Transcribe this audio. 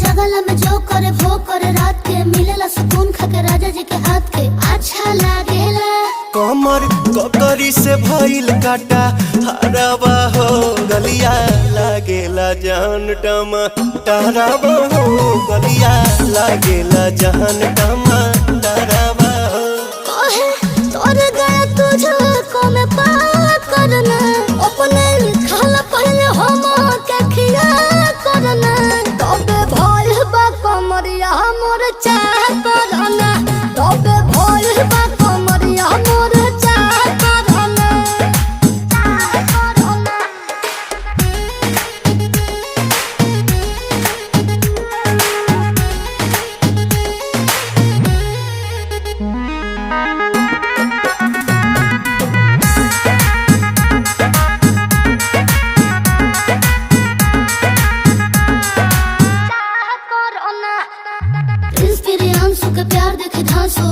जगला में जो करे वो करे रात के मिलेला सुकून खाके राजा जी के हाथ के अच्छा लागेला। कमर ककरी से भइल काटा हराबा हो गलिया लागेला जान टमाटराबा हो गलिया लागेला जान टमाटराबा हो। कहे तोर गया तुझको मैं पार करना अपने खाला पहले हम के खिया करना तबे भइल बा कमरिया मोर चाह करना तबे भइल बा कमरिया मोर चाह करना चाह करना। प्रिंस प्रियांशु के प्यार देखे धांसो